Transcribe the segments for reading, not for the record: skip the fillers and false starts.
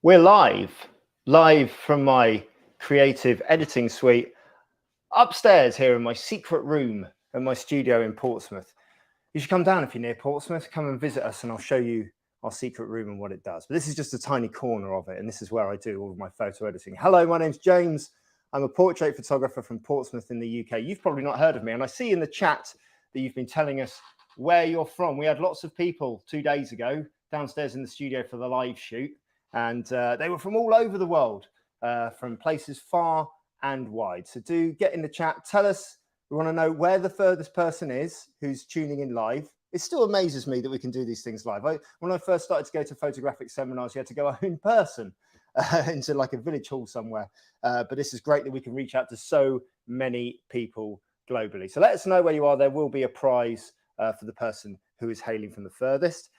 We're live from my creative editing suite upstairs here in my secret room in my studio in Portsmouth. You should come down if you're near Portsmouth, come and visit us and I'll show you our secret room and what it does. But this is just a tiny corner of it and this is where I do all of my photo editing. Hello, my name's James. I'm a portrait photographer from Portsmouth in the UK. You've probably not heard of me and I see in the chat that you've been telling us where you're from. We had lots of people 2 days ago downstairs in the studio for the live shoot. And they were from all over the world, from places far and wide. So do get in the chat. Tell us, we want to know where the furthest person is who's tuning in live. It still amazes me that we can do these things live. When I first started to go to photographic seminars, you had to go in person into like a village hall somewhere. But this is great that we can reach out to so many people globally. So let us know where you are. There will be a prize for the person who is hailing from the furthest.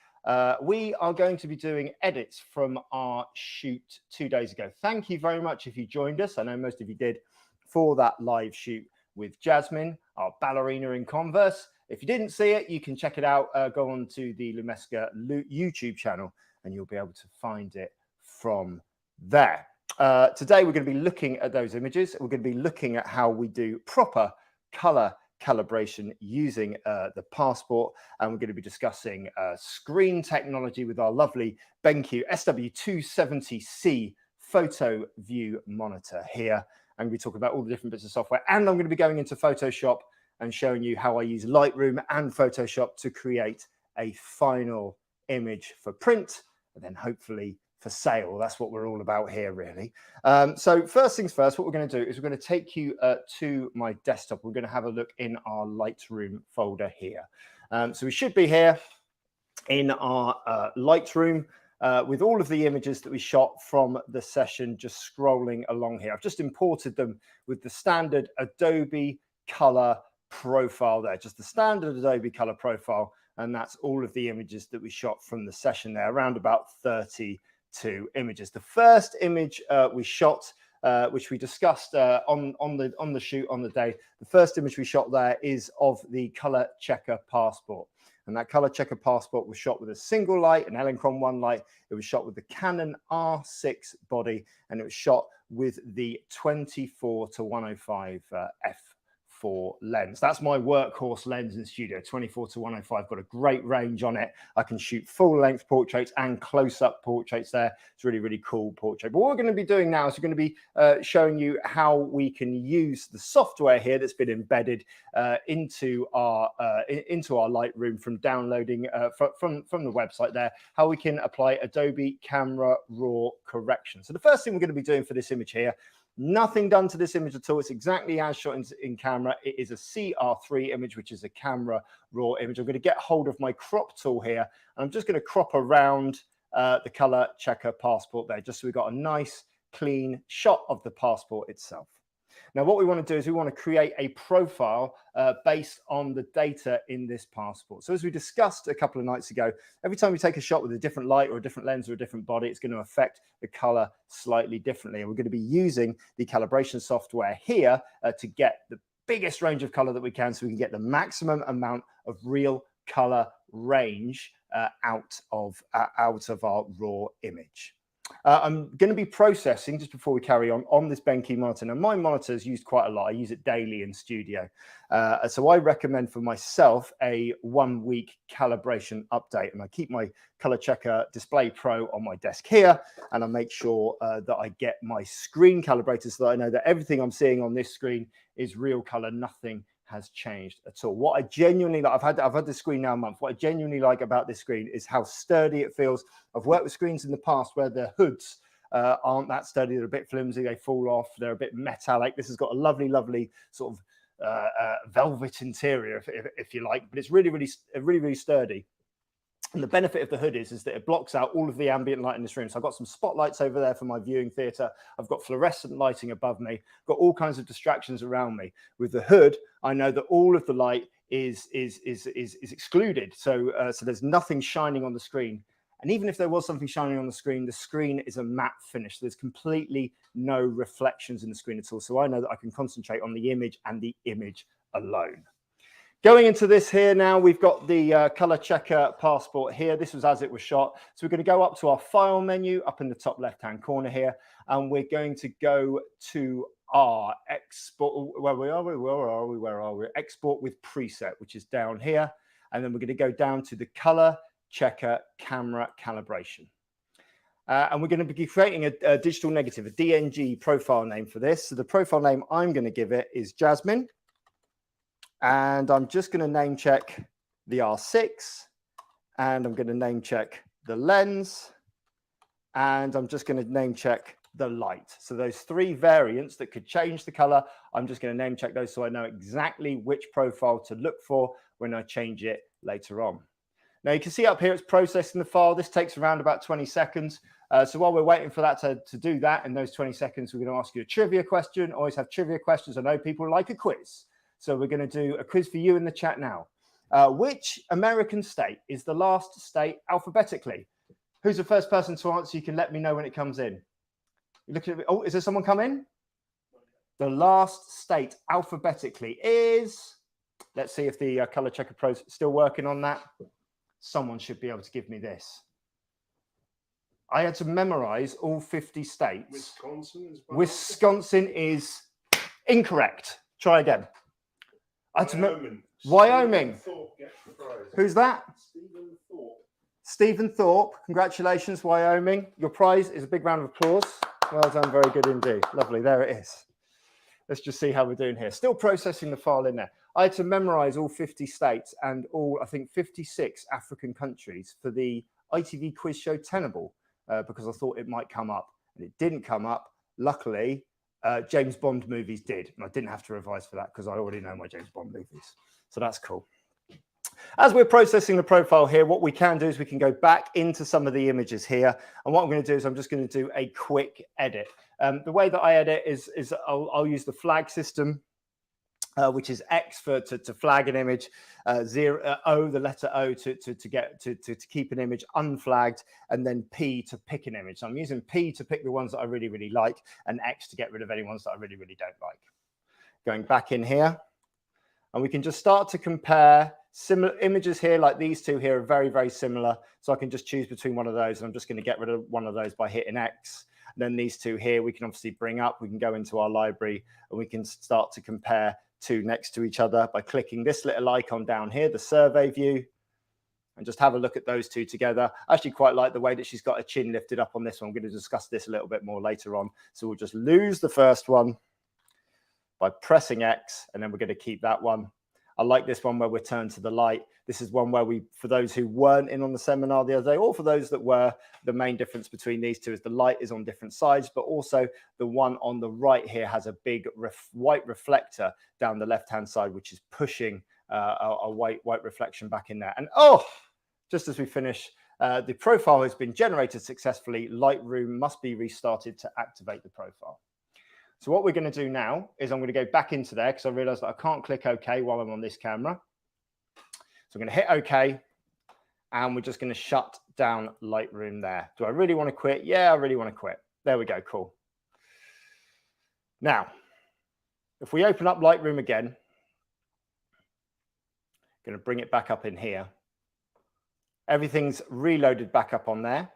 We are going to be doing edits from our shoot 2 days ago. Thank you very much if you joined us. I know most of you did for that live shoot with Jasmine, our ballerina in Converse. If you didn't see it, you can check it out. Go on to the Lumesca YouTube channel and you'll be able to find it from there. Today, we're going to be looking at those images. We're going to be looking at how we do proper color calibration using the Passport, and we're going to be discussing screen technology with our lovely BenQ SW270C photo view monitor here, and we talk about all the different bits of software, and I'm going to be going into Photoshop and showing you how I use Lightroom and Photoshop to create a final image for print and then hopefully for sale. That's what we're all about here, really. So first things first, what we're going to do is we're going to take you to my desktop. We're going to have a look in our Lightroom folder here. So we should be here in our Lightroom with all of the images that we shot from the session, just scrolling along here. I've just imported them with the standard Adobe Color profile there, just the standard Adobe Color profile. And that's all of the images that we shot from the session there, around about 32 images. The first image we shot, which we discussed on the shoot on the day, the first image we shot there is of the color checker Passport. And that color checker Passport was shot with a single light, an Elinchron 1 light. It was shot with the Canon R6 body, and it was shot with the 24-105 f4 lens. That's my workhorse lens in studio, 24-105. Got a great range on it. I can shoot full length portraits and close-up portraits there. It's really, really cool portrait. But what we're going to be doing now is we're going to be showing you how we can use the software here that's been embedded into our Lightroom from downloading from the website there, how we can apply Adobe Camera Raw correction. So the first thing we're going to be doing for this image here, nothing done to this image at all. It's exactly as shot in camera. It is a CR3 image, which is a camera raw image. I'm going to get hold of my crop tool here, and I'm just going to crop around the color checker Passport there, just so we've got a nice, clean shot of the Passport itself. Now, what we want to do is we want to create a profile based on the data in this Passport. So as we discussed a couple of nights ago, every time we take a shot with a different light or a different lens or a different body, it's going to affect the color slightly differently. And we're going to be using the calibration software here to get the biggest range of color that we can, so we can get the maximum amount of real color range out of our raw image. I'm going to be processing, just before we carry on this BenQ monitor. Now, my monitor is used quite a lot. I use it daily in studio. So I recommend for myself a 1-week calibration update. And I keep my Color Checker Display Pro on my desk here. And I make sure that I get my screen calibrated so that I know that everything I'm seeing on this screen is real color. Nothing has changed at all. What I genuinely like, I've had this screen now a month. What I genuinely like about this screen is how sturdy it feels. I've worked with screens in the past where the hoods aren't that sturdy. They're a bit flimsy. They fall off. They're a bit metallic. This has got a lovely, lovely sort of velvet interior, if you like, but it's really sturdy. And the benefit of the hood is that it blocks out all of the ambient light in this room. So I've got some spotlights over there for my viewing theatre. I've got fluorescent lighting above me. I've got all kinds of distractions around me. With the hood, I know that all of the light is excluded. So there's nothing shining on the screen. And even if there was something shining on the screen is a matte finish. There's completely no reflections in the screen at all. So I know that I can concentrate on the image and the image alone. Going into this here now, we've got the color checker passport here. This was as it was shot. So we're going to go up to our file menu up in the top left-hand corner here, and we're going to go to our export. Where are we? Export with preset, which is down here. And then we're going to go down to the color checker camera calibration. And we're going to be creating a digital negative, a DNG profile name for this. So the profile name I'm going to give it is Jasmine. And I'm just going to name check the R6, and I'm going to name check the lens, and I'm just going to name check the light. So those three variants that could change the color, I'm just going to name check those so I know exactly which profile to look for when I change it later on. Now you can see up here, it's processing the file. This takes around about 20 seconds. So while we're waiting for that to do that, in those 20 seconds, we're going to ask you a trivia question. Always have trivia questions. I know people like a quiz. So we're going to do a quiz for you in the chat now. Which American state is the last state alphabetically? Who's the first person to answer? You can let me know when it comes in. Look at it. Oh, is there someone come in? The last state alphabetically is, let's see if the color checker pro's still working on that. Someone should be able to give me this. I had to memorize all 50 states. Wisconsin is, Wisconsin is incorrect. Try again. Wyoming. Wyoming. Thorpe gets the prize. Who's that? Stephen Thorpe. Stephen Thorpe. Congratulations, Wyoming. Your prize is a big round of applause. Well done. Very good indeed. Lovely. There it is. Let's just see how we're doing here. Still processing the file in there. I had to memorize all 50 states and all, I think, 56 African countries for the ITV quiz show Tenable because I thought it might come up. And it didn't come up. Luckily, James Bond movies did. And I didn't have to revise for that because I already know my James Bond movies. So that's cool. As we're processing the profile here, what we can do is we can go back into some of the images here. And what I'm going to do is I'm just going to do a quick edit. The way that I edit is I'll use the flag system, which is X for to flag an image, O, the letter O to keep an image unflagged, and then P to pick an image. So I'm using P to pick the ones that I really, really like, and X to get rid of any ones that I really, really don't like. Going back in here, and we can just start to compare similar images here, like these two here are very, very similar. So I can just choose between one of those, and I'm just going to get rid of one of those by hitting X. And then these two here, we can obviously bring up, we can go into our library, and we can start to compare two next to each other by clicking this little icon down here, the survey view, and just have a look at those two together. I actually quite like the way that she's got her chin lifted up on this one. I'm going to discuss this a little bit more later on. So we'll just lose the first one by pressing X, and then we're going to keep that one. I like this one where we're turned to the light. This is one where we, for those who weren't in on the seminar the other day, or for those that were, the main difference between these two is the light is on different sides, but also the one on the right here has a big white reflector down the left-hand side, which is pushing a white reflection back in there. And oh, just as we finish, the profile has been generated successfully. Lightroom must be restarted to activate the profile. So what we're going to do now is I'm going to go back into there because I realized that I can't click OK while I'm on this camera. So I'm going to hit OK, and we're just going to shut down Lightroom there. Do I really want to quit? Yeah, I really want to quit. There we go. Cool. Now, if we open up Lightroom again, I'm going to bring it back up in here. Everything's reloaded back up on there.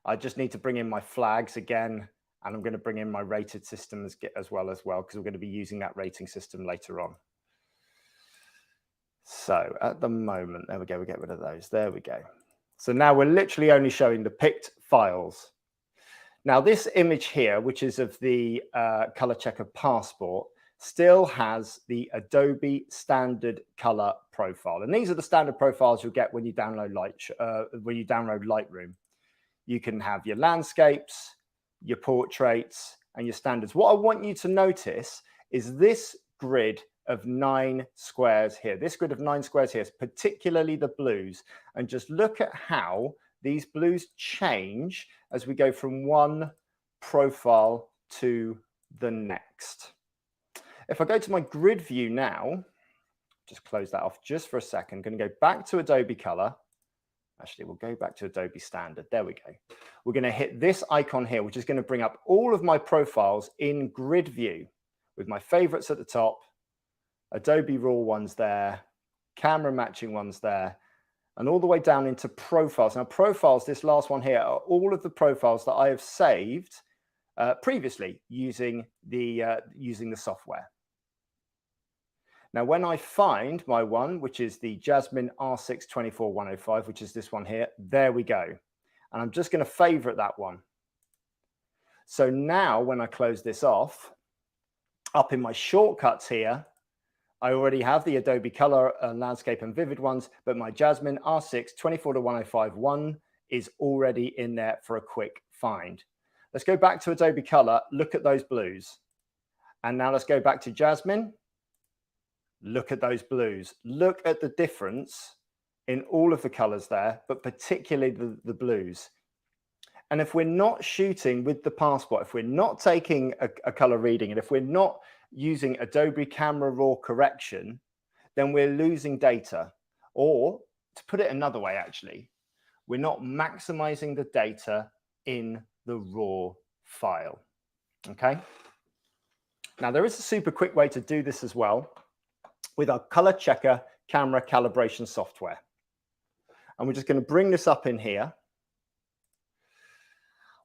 I just need to bring in my flags again. And I'm going to bring in my rated system as well, because we're going to be using that rating system later on. So at the moment, there we go, we get rid of those. There we go. So now we're literally only showing the picked files. Now this image here, which is of the color checker passport, still has the Adobe standard color profile. And these are the standard profiles you'll get when you download Lightroom. You can have your landscapes, your portraits, and your standards. What I want you to notice is this grid of 9 squares here. This grid of 9 squares here is particularly the blues. And just look at how these blues change as we go from one profile to the next. If I go to my grid view now, just close that off just for a second. I'm going to go back to Adobe Color. Actually, we'll go back to Adobe Standard. There we go. We're going to hit this icon here, which is going to bring up all of my profiles in grid view with my favorites at the top, Adobe Raw ones there, camera matching ones there, and all the way down into profiles. Now, profiles, this last one here, are all of the profiles that I have saved previously using the software. Now, when I find my one, which is the Jasmine R6 24105, which is this one here, there we go. And I'm just going to favorite that one. So now when I close this off, up in my shortcuts here, I already have the Adobe Color Landscape and Vivid ones, but my Jasmine R6 24105 is already in there for a quick find. Let's go back to Adobe Color, look at those blues. And now let's go back to Jasmine. Look at those blues. Look at the difference in all of the colors there, but particularly the blues. And if we're not shooting with the passport, if we're not taking a color reading, and if we're not using Adobe Camera Raw correction, then we're losing data. Or to put it another way, actually, we're not maximizing the data in the raw file. Okay. Now, there is a super quick way to do this as well with our color checker camera calibration software. And we're just going to bring this up in here.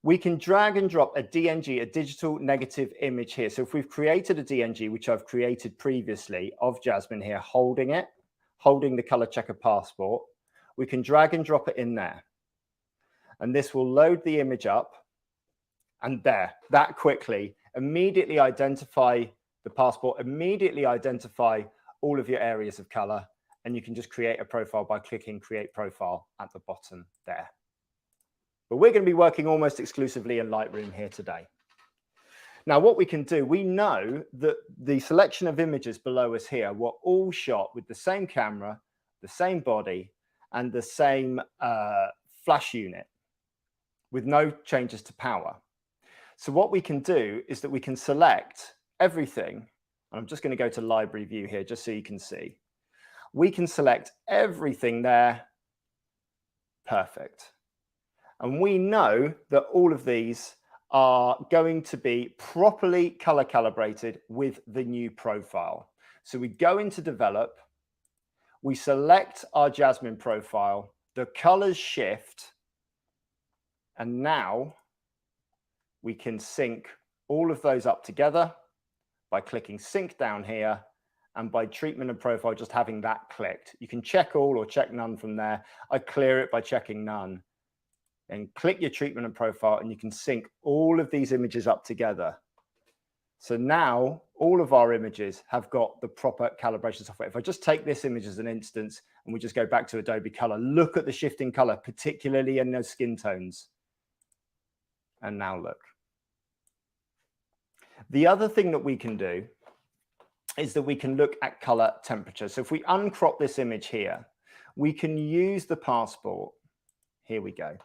We can drag and drop a DNG, a digital negative image here. So if we've created a DNG, which I've created previously of Jasmine here, holding the color checker passport, we can drag and drop it in there. And this will load the image up, and there, that quickly, immediately identify the passport, immediately identify all of your areas of color, and you can just create a profile by clicking Create Profile at the bottom there. But we're going to be working almost exclusively in Lightroom here today. Now, what we can do, we know that the selection of images below us here were all shot with the same camera, the same body, and the same flash unit with no changes to power. So what we can do is that we can select everything. And I'm just going to go to Library View here just so you can see. We can select everything there. Perfect. And we know that all of these are going to be properly color calibrated with the new profile. So we go into Develop, we select our Jasmine profile, the colors shift, and now we can sync all of those up together by clicking Sync down here, and by treatment and profile, just having that clicked. You can check all or check none from there. I clear it by checking none. And click your treatment and profile, and you can sync all of these images up together. So now all of our images have got the proper calibration software. If I just take this image as an instance and we just go back to Adobe Color, look at the shifting color, particularly in those skin tones. And now look. The other thing that we can do is that we can look at color temperature. So if we uncrop this image here, we can use the passport. Here we go.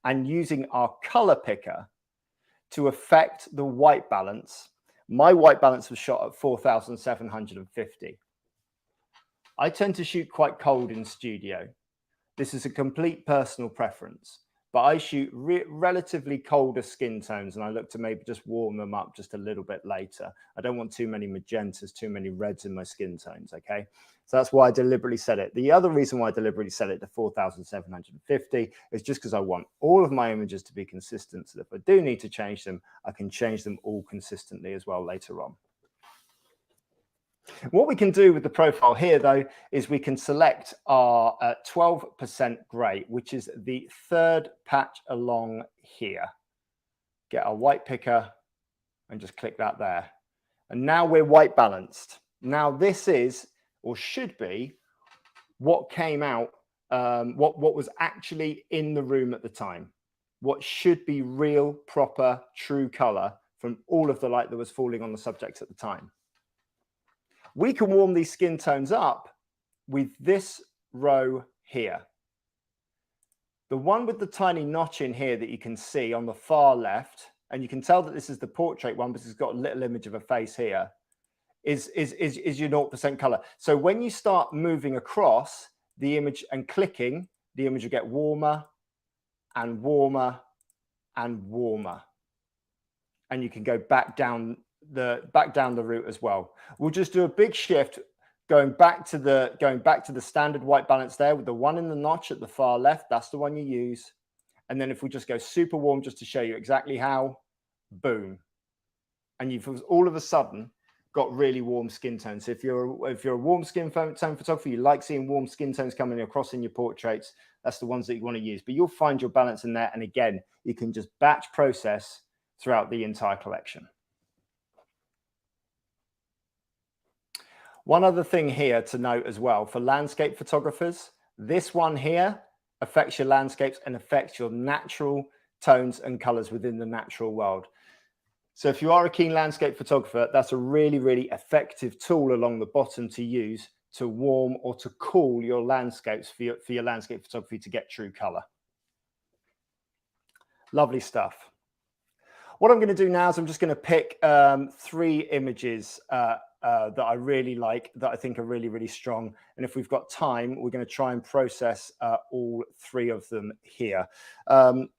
And using our color picker to affect the white balance. My white balance was shot at 4,750. I tend to shoot quite cold in studio. This is a complete personal preference, but I shoot relatively colder skin tones, and I look to maybe just warm them up just a little bit later. I don't want too many magentas, too many reds in my skin tones, okay? So that's why I deliberately set it. The other reason why I deliberately set it to 4,750 is just because I want all of my images to be consistent. So if I do need to change them, I can change them all consistently as well later on. What we can do with the profile here, though, is we can select our 12% gray, which is the third patch along here. Get our white picker and just click that there. And now we're white balanced. Now this is, or should be, what came out, what was actually in the room at the time. What should be real, proper, true color from all of the light that was falling on the subjects at the time. We can warm these skin tones up with this row here. The one with the tiny notch in here that you can see on the far left, and you can tell that this is the portrait one because it's got a little image of a face here, is your 0% color. So when you start moving across the image and clicking, the image will get warmer and warmer and warmer. And you can go back down the route as well. We'll just do a big shift, going back to the standard white balance there with the one in the notch at the far left, that's the one you use. And then if we just go super warm, just to show you exactly how, boom. And you've all of a sudden got really warm skin tones. So if you're a warm skin tone photographer, you like seeing warm skin tones coming across in your portraits, that's the ones that you want to use. But you'll find your balance in there. And again, you can just batch process throughout the entire collection. One other thing here to note as well for landscape photographers, this one here affects your landscapes and affects your natural tones and colors within the natural world. So if you are a keen landscape photographer, that's a really, really effective tool along the bottom to use to warm or to cool your landscapes for your landscape photography to get true color. Lovely stuff. What I'm going to do now is I'm just going to pick 3 images that I really like, that I think are really, really strong. And if we've got time, we're going to try and process all 3 of them here.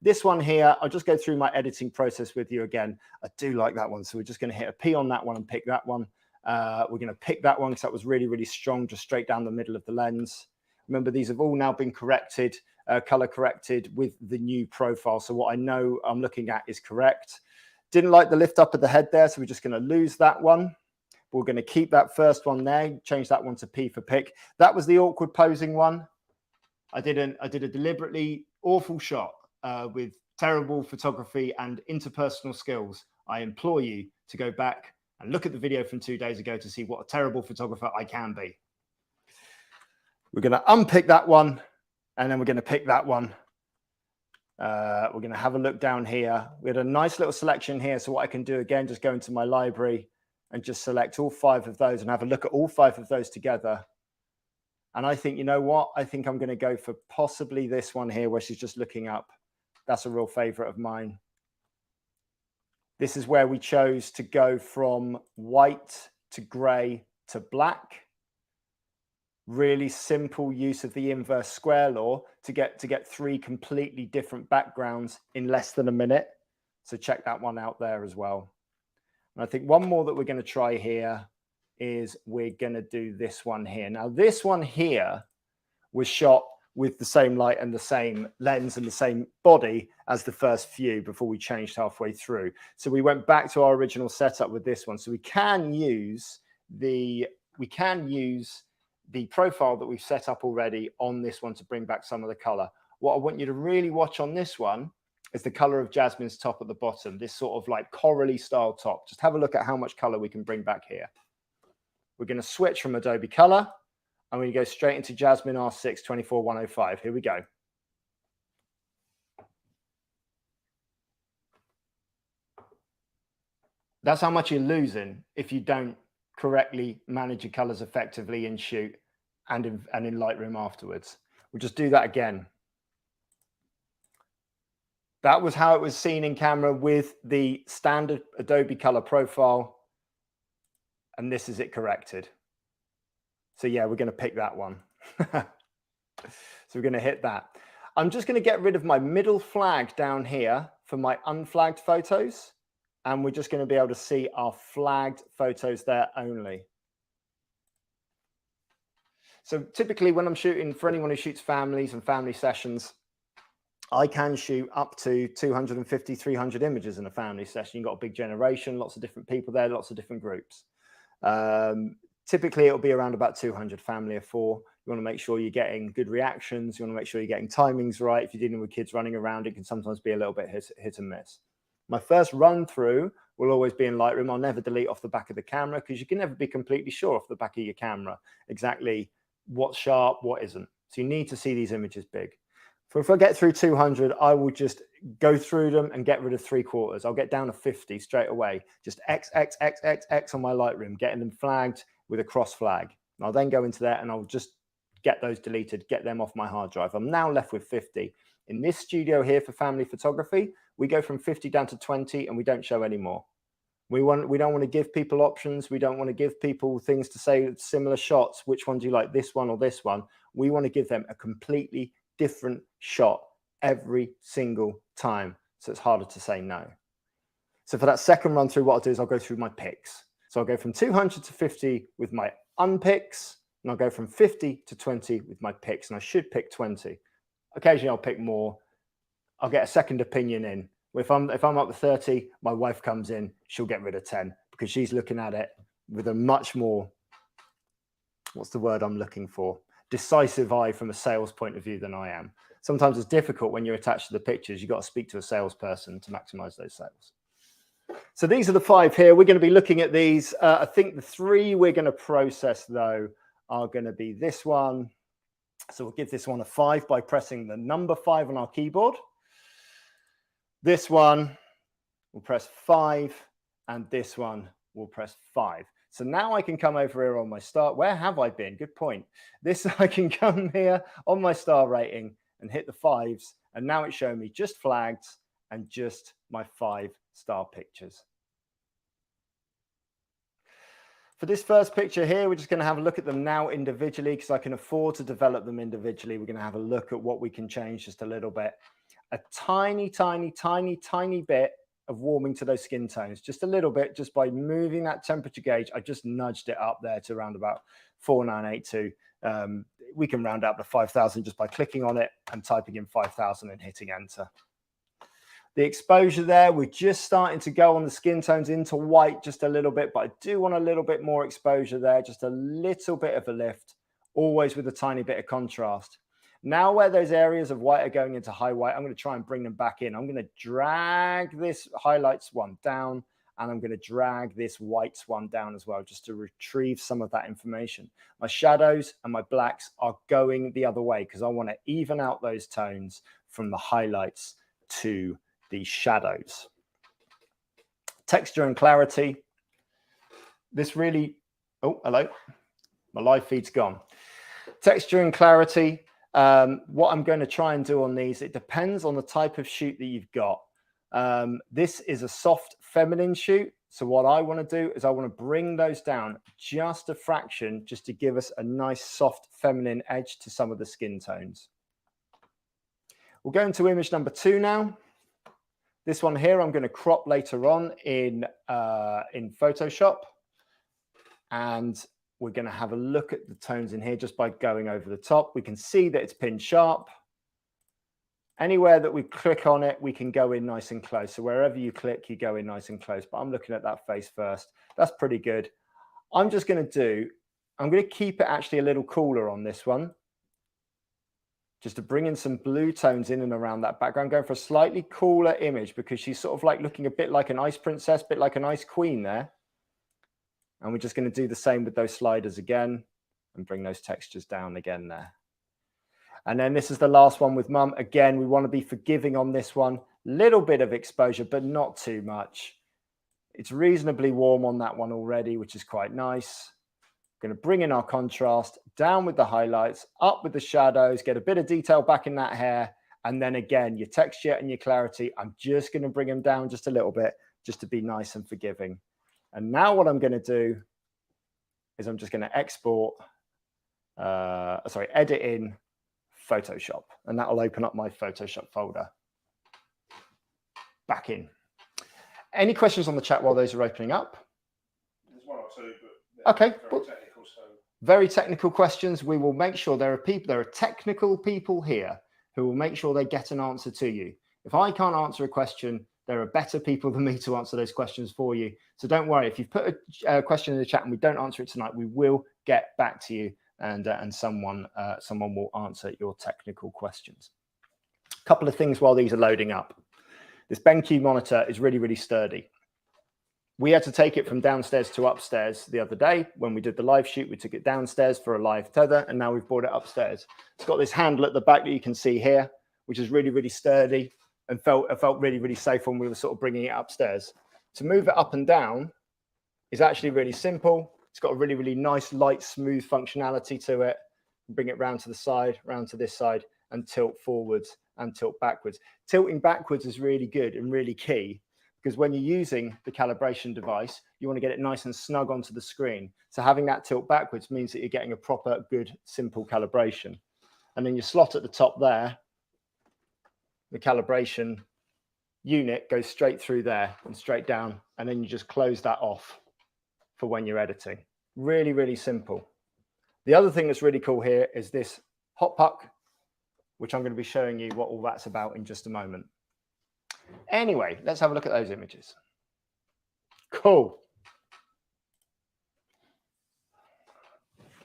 This one here, I'll just go through my editing process with you again. I do like that one. So we're just going to hit a P on that one and pick that one. We're going to pick that one because that was really, really strong, just straight down the middle of the lens. Remember, these have all now been corrected, color corrected with the new profile. So what I know I'm looking at is correct. Didn't like the lift up of the head there, so we're just going to lose that one. We're going to keep that first one there, change that one to P for pick. That was the awkward posing one. I did a deliberately awful shot with terrible photography and interpersonal skills. I implore you to go back and look at the video from 2 days ago to see what a terrible photographer I can be. We're going to unpick that one, and then we're going to pick that one. We're going to have a look down here. We had a nice little selection here. So what I can do again, just go into my library and just select all 5 of those and have a look at all 5 of those together. And I think, you know what? I think I'm going to go for possibly this one here where she's just looking up. That's a real favorite of mine. This is where we chose to go from white to gray to black. Really simple use of the inverse square law to get 3 completely different backgrounds in less than a minute. So check that one out there as well. And I think one more that we're going to try here is we're going to do this one here. Now, this one here was shot with the same light and the same lens and the same body as the first few before we changed halfway through. So we went back to our original setup with this one. So we can use the profile that we've set up already on this one to bring back some of the color. What I want you to really watch on this one is the color of Jasmine's top at the bottom, this sort of like corally style top. Just have a look at how much color we can bring back here. We're going to switch from Adobe Color. I'm going to go straight into Jasmine R6 24105. Here we go. That's how much you're losing if you don't correctly manage your colors effectively in shoot and in Lightroom afterwards. We'll just do that again. That was how it was seen in camera with the standard Adobe Color profile. And this is it corrected. So yeah, we're going to pick that one. So we're going to hit that. I'm just going to get rid of my middle flag down here for my unflagged photos. And we're just going to be able to see our flagged photos there only. So typically when I'm shooting, for anyone who shoots families and family sessions, I can shoot up to 250, 300 images in a family session. You've got a big generation, lots of different people there, lots of different groups. Typically, it'll be around about 200 family of 4. You want to make sure you're getting good reactions. You want to make sure you're getting timings right. If you're dealing with kids running around, it can sometimes be a little bit hit and miss. My first run through will always be in Lightroom. I'll never delete off the back of the camera because you can never be completely sure off the back of your camera exactly what's sharp, what isn't. So you need to see these images big. So if I get through 200, I will just go through them and get rid of 3/4. I'll get down to 50 straight away. Just X on my Lightroom, getting them flagged with a cross flag. And I'll then go into there and I'll just get those deleted, get them off my hard drive. I'm now left with 50. In this studio here for family photography, we go from 50 down to 20 and we don't show any more. We don't want to give people options. We don't want to give people things to say similar shots. Which one do you like, this one or this one? We want to give them a completely different shot every single time. So it's harder to say no. So for that second run through, what I'll do is I'll go through my picks. So I'll go from 200 to 50 with my unpicks. and I'll go from 50 to 20 with my picks, and I should pick 20. Occasionally I'll pick more. I'll get a second opinion in. If I'm up to 30, my wife comes in, she'll get rid of 10 because she's looking at it with a much more, what's the word I'm looking for? Decisive eye from a sales point of view than I am. Sometimes it's difficult when you're attached to the pictures. You've got to speak to a salesperson to maximize those sales. So these are the 5 here. We're going to be looking at these. I think the 3 we're going to process, though, are going to be this one. So we'll give this one a 5 by pressing the number 5 on our keyboard. This one will press 5, and this one will press 5. So now I can come over here on my star. Where have I been? Good point. This, I can come here on my star rating and hit the 5s. And now it's showing me just flagged and just my 5-star pictures. For this first picture here, we're just going to have a look at them now individually because I can afford to develop them individually. We're going to have a look at what we can change just a little bit. A tiny, tiny, tiny, tiny bit of warming to those skin tones, just a little bit, just by moving that temperature gauge. I just nudged it up there to around about 4982. We can round up to 5,000 just by clicking on it and typing in 5,000 and hitting enter. The exposure there, we're just starting to go on the skin tones into white just a little bit, but I do want a little bit more exposure there, just a little bit of a lift, always with a tiny bit of contrast. Now where those areas of white are going into high white, I'm going to try and bring them back in. I'm going to drag this highlights one down, and I'm going to drag this whites one down as well, just to retrieve some of that information. My shadows and my blacks are going the other way because I want to even out those tones from the highlights to the shadows. Texture and clarity. This really, oh, hello. My live feed's gone. Texture and clarity. What I'm going to try and do on these, it depends on the type of shoot that you've got. This is a soft feminine shoot. So what I want to do is I want to bring those down just a fraction, just to give us a nice soft feminine edge to some of the skin tones. We'll go into image number 2 now. This one here, I'm going to crop later on in Photoshop. And we're going to have a look at the tones in here just by going over the top. We can see that it's pin sharp. Anywhere that we click on it, we can go in nice and close. So wherever you click, you go in nice and close. But I'm looking at that face first. That's pretty good. I'm going to keep it actually a little cooler on this one, just to bring in some blue tones in and around that background, going for a slightly cooler image because she's sort of like looking a bit like an ice princess, a bit like an ice queen there. And we're just going to do the same with those sliders again and bring those textures down again there. And then this is the last one with Mum. Again, we want to be forgiving on this one. Little bit of exposure, but not too much. It's reasonably warm on that one already, which is quite nice. Going to bring in our contrast, down with the highlights, up with the shadows, get a bit of detail back in that hair. And then again, your texture and your clarity, I'm just going to bring them down just a little bit, just to be nice and forgiving. And now what I'm going to do is I'm just going to edit in Photoshop. And that will open up my Photoshop folder. Back in. Any questions on the chat while those are opening up? There's one or two, but okay. Very technical, so. Very technical questions. We will make sure there are technical people here who will make sure they get an answer to you. If I can't answer a question, there are better people than me to answer those questions for you. So don't worry. If you've put a question in the chat and we don't answer it tonight, we will get back to you, and someone will answer your technical questions. A couple of things while these are loading up. This BenQ monitor is really, really sturdy. We had to take it from downstairs to upstairs the other day. When we did the live shoot, we took it downstairs for a live tether, and now we've brought it upstairs. It's got this handle at the back that you can see here, which is really, really sturdy, and felt really, really safe when we were sort of bringing it upstairs. To move it up and down is actually really simple. It's got a really, really nice, light, smooth functionality to it. Bring it round to the side, round to this side, and tilt forwards and tilt backwards. Tilting backwards is really good and really key, because when you're using the calibration device, you want to get it nice and snug onto the screen. So having that tilt backwards means that you're getting a proper, good, simple calibration. And then your slot at the top there, the calibration unit goes straight through there and straight down, and then you just close that off for when you're editing. Really, really simple. The other thing that's really cool here is this hot puck, which I'm going to be showing you what all that's about in just a moment. Anyway, let's have a look at those images. Cool.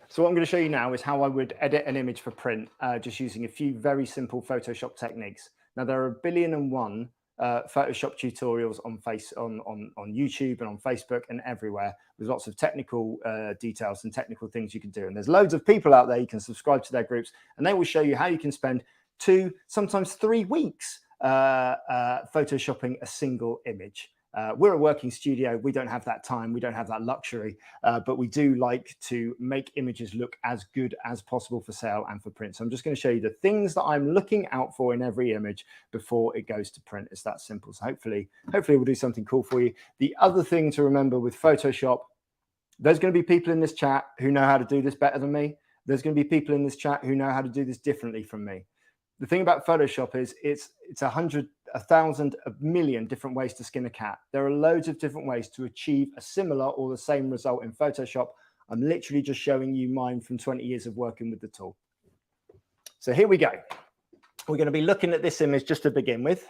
So what I'm going to show you now is how I would edit an image for print, just using a few very simple Photoshop techniques. Now, there are 1,000,001 Photoshop tutorials on YouTube and on Facebook and everywhere, with lots of technical details and technical things you can do. And there's loads of people out there. You can subscribe to their groups, and they will show you how you can spend 2, sometimes 3 weeks photoshopping a single image. We're a working studio. We don't have that time. We don't have that luxury, but we do like to make images look as good as possible for sale and for print. So I'm just going to show you the things that I'm looking out for in every image before it goes to print. It's that simple. So hopefully we'll do something cool for you. The other thing to remember with Photoshop, there's going to be people in this chat who know how to do this better than me. There's going to be people in this chat who know how to do this differently from me. The thing about Photoshop is it's 100, 1,000, 1,000,000 different ways to skin a cat. There are loads of different ways to achieve a similar or the same result in Photoshop. I'm literally just showing you mine from 20 years of working with the tool. So here we go. We're going to be looking at this image just to begin with.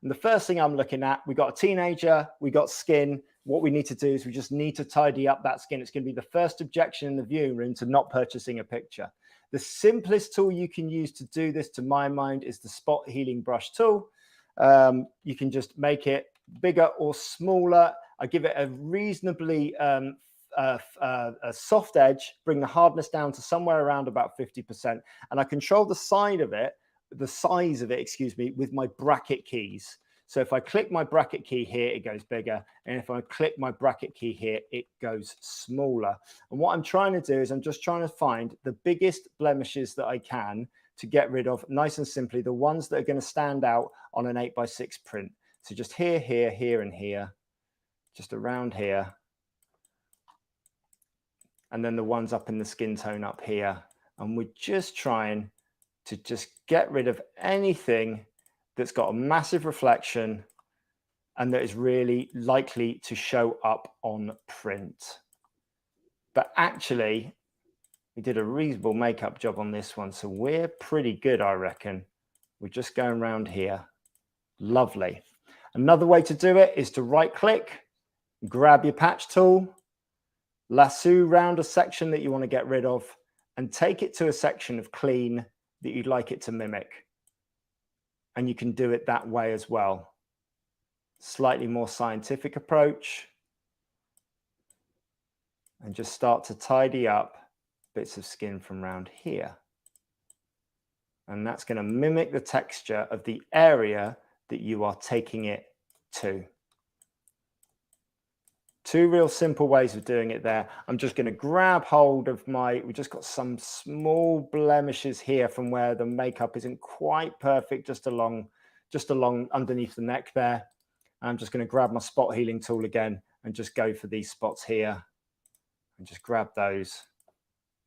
And the first thing I'm looking at, we got a teenager, we got skin. What we need to do is we just need to tidy up that skin. It's going to be the first objection in the viewing room to not purchasing a picture. The simplest tool you can use to do this, to my mind, is the spot healing brush tool. You can just make it bigger or smaller. I give it a reasonably a soft edge, bring the hardness down to somewhere around about 50%. And I control the size of it, excuse me, with my bracket keys. So if I click my bracket key here, it goes bigger. And if I click my bracket key here, it goes smaller. And what I'm trying to do is I'm just trying to find the biggest blemishes that I can to get rid of, nice and simply, the ones that are going to stand out on an 8x6 print. So just here, here, here, and here, just around here. And then the ones up in the skin tone up here. And we're just trying to just get rid of anything that's got a massive reflection and that is really likely to show up on print. But actually, we did a reasonable makeup job on this one, so we're pretty good, I reckon. We're just going around here. Lovely. Another way to do it is to right-click, grab your patch tool, lasso round a section that you want to get rid of, and take it to a section of clean that you'd like it to mimic. And you can do it that way as well. Slightly more scientific approach. And just start to tidy up bits of skin from around here. And that's going to mimic the texture of the area that you are taking it to. 2 real simple ways of doing it there. I'm just going to grab hold of we just got some small blemishes here from where the makeup isn't quite perfect, just along underneath the neck there. I'm just going to grab my spot healing tool again and just go for these spots here and just grab those.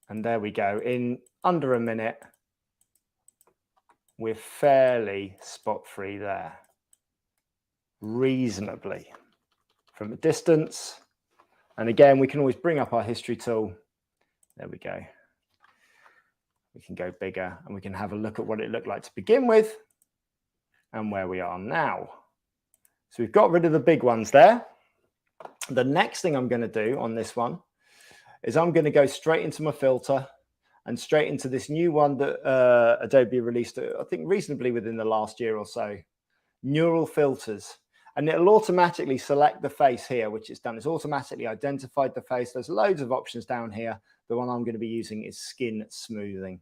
And there we go. In under a minute, we're fairly spot free there. Reasonably. From a distance. And again, we can always bring up our history tool. There we go. We can go bigger and we can have a look at what it looked like to begin with and where we are now. So we've got rid of the big ones there. The next thing I'm going to do on this one is I'm going to go straight into my filter and straight into this new one that Adobe released, I think reasonably within the last year or so, neural filters. And it'll automatically select the face here, which it's done. It's automatically identified the face. There's loads of options down here. The one I'm going to be using is skin smoothing.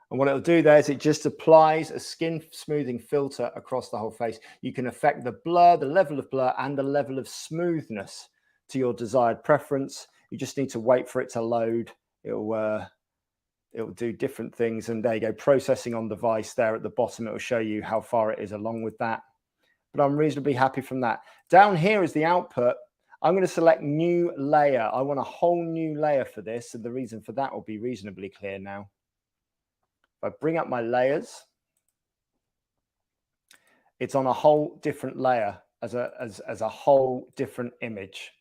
And what it'll do there is it just applies a skin smoothing filter across the whole face. You can affect the blur, the level of blur, and the level of smoothness to your desired preference. You just need to wait for it to load. It'll do different things. And there you go, processing on device there at the bottom. It will show you how far it is along with that. But I'm reasonably happy from that. Down here is the output. I'm going to select new layer. I want a whole new layer for this. And the reason for that will be reasonably clear now. If I bring up my layers, it's on a whole different layer as a whole different image.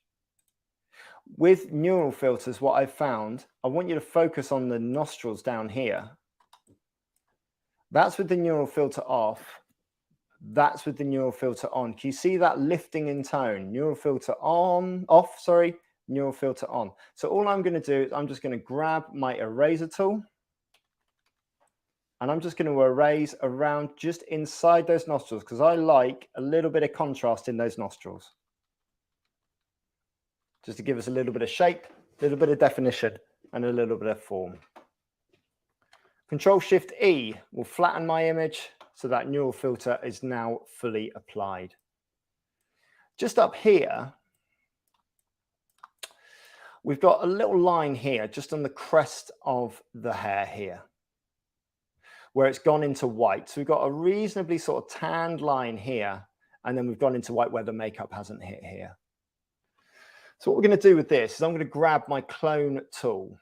With neural filters, what I've found, I want you to focus on the nostrils down here. That's with the neural filter off. That's with the neural filter on. Can you see that lifting in tone? Neural filter on, off, sorry, neural filter on. So all I'm going to do is I'm just going to grab my eraser tool and I'm just going to erase around just inside those nostrils because I like a little bit of contrast in those nostrils. Just to give us a little bit of shape, a little bit of definition, and a little bit of form. Control-Shift-E will flatten my image so that neural filter is now fully applied. Just up here, we've got a little line here, just on the crest of the hair here, where it's gone into white. So we've got a reasonably sort of tanned line here, and then we've gone into white where the makeup hasn't hit here. So what we're going to do with this is I'm going to grab my clone tool.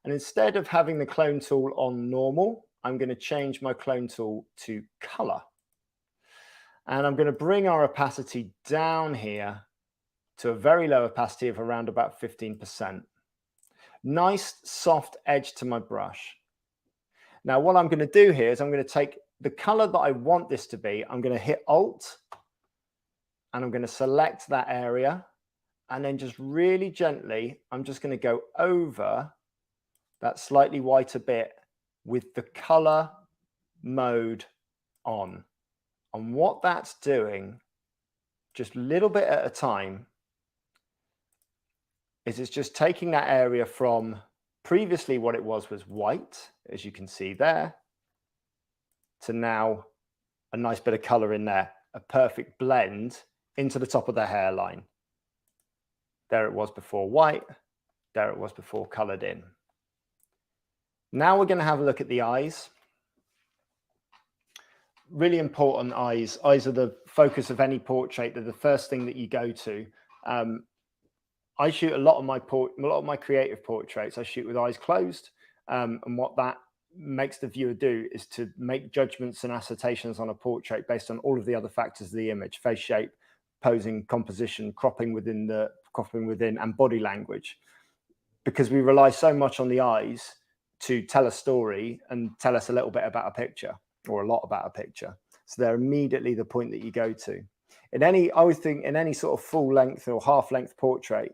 And instead of having the clone tool on normal, I'm going to change my clone tool to color. And I'm going to bring our opacity down here to a very low opacity of around about 15%. Nice soft edge to my brush. Now what I'm going to do here is I'm going to take the color that I want this to be. I'm going to hit Alt and I'm going to select that area. And then just really gently, I'm just going to go over that slightly whiter bit with the color mode on. And what that's doing, just a little bit at a time, is it's just taking that area from previously what it was white, as you can see there, to now a nice bit of color in there, a perfect blend into the top of the hairline. There it was before white, there it was before colored in. Now we're going to have a look at the eyes. Really important eyes. Eyes are the focus of any portrait. They're the first thing that you go to. I shoot a lot of my creative portraits. I shoot with eyes closed, and what that makes the viewer do is to make judgments and assertions on a portrait based on all of the other factors of the image: face shape, posing, composition, cropping within, and body language. Because we rely so much on the eyes to tell a story and tell us a little bit about a picture, or a lot about a picture. So they're immediately the point that you go to. I always think in any sort of full length or half length portrait,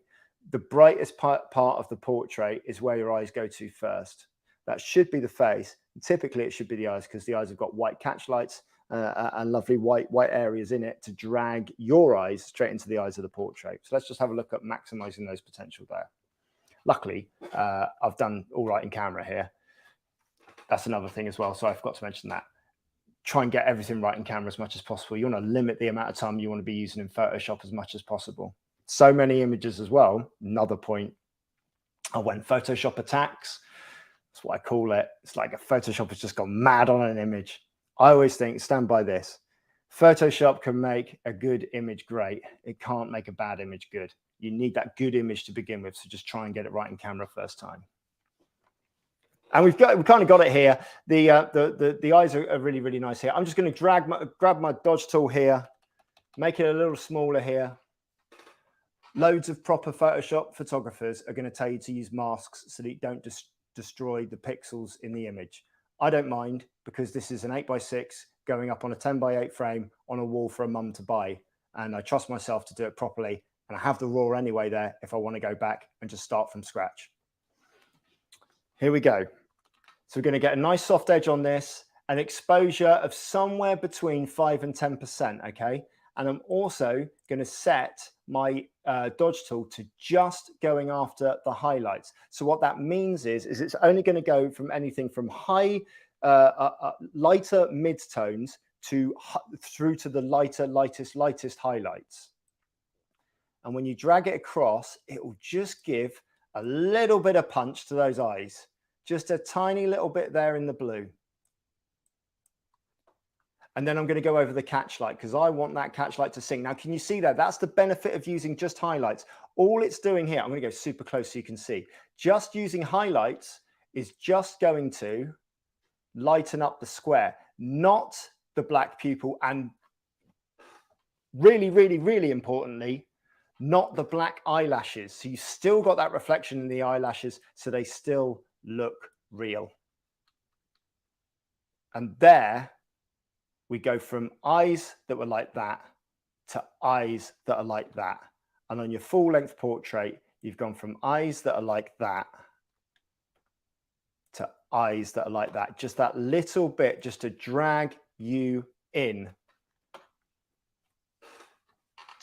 the brightest part of the portrait is where your eyes go to first. That should be the face. Typically it should be the eyes, because the eyes have got white catch lights and lovely white areas in it to drag your eyes straight into the eyes of the portrait. So let's just have a look at maximizing those potential there. Luckily, I've done all right in camera here. That's another thing as well. So I forgot to mention that. Try and get everything right in camera as much as possible. You want to limit the amount of time you want to be using in Photoshop as much as possible. So many images as well. Another point. When Photoshop attacks, that's what I call it. It's like a Photoshop has just gone mad on an image. I always think, stand by this. Photoshop can make a good image great. It can't make a bad image good. You need that good image to begin with. So just try and get it right in camera first time. And we've kind of got it here. The eyes are really, really nice here. I'm just going to grab my dodge tool here, make it a little smaller here. Loads of proper Photoshop photographers are going to tell you to use masks so that you don't destroy the pixels in the image. I don't mind, because this is an 8x6 going up on a 10x8 frame on a wall for a mum to buy. And I trust myself to do it properly. And I have the raw anyway there if I want to go back and just start from scratch. Here we go. So we're going to get a nice soft edge on this, an exposure of somewhere between 5 and 10%, okay? And I'm also going to set my dodge tool to just going after the highlights. So what that means is it's only going to go from anything from lighter mid-tones through to the lightest highlights. And when you drag it across, it will just give a little bit of punch to those eyes. Just a tiny little bit there in the blue. And then I'm going to go over the catch light, because I want that catch light to sing. Now, can you see that? That's the benefit of using just highlights. All it's doing here, I'm going to go super close so you can see. Just using highlights is just going to lighten up the square, not the black pupil. And really, really, really importantly, not the black eyelashes. So you still got that reflection in the eyelashes, so they still look real. And there we go from eyes that were like that to eyes that are like that. And on your full length portrait, you've gone from eyes that are like that to eyes that are like that. Just that little bit, just to drag you in.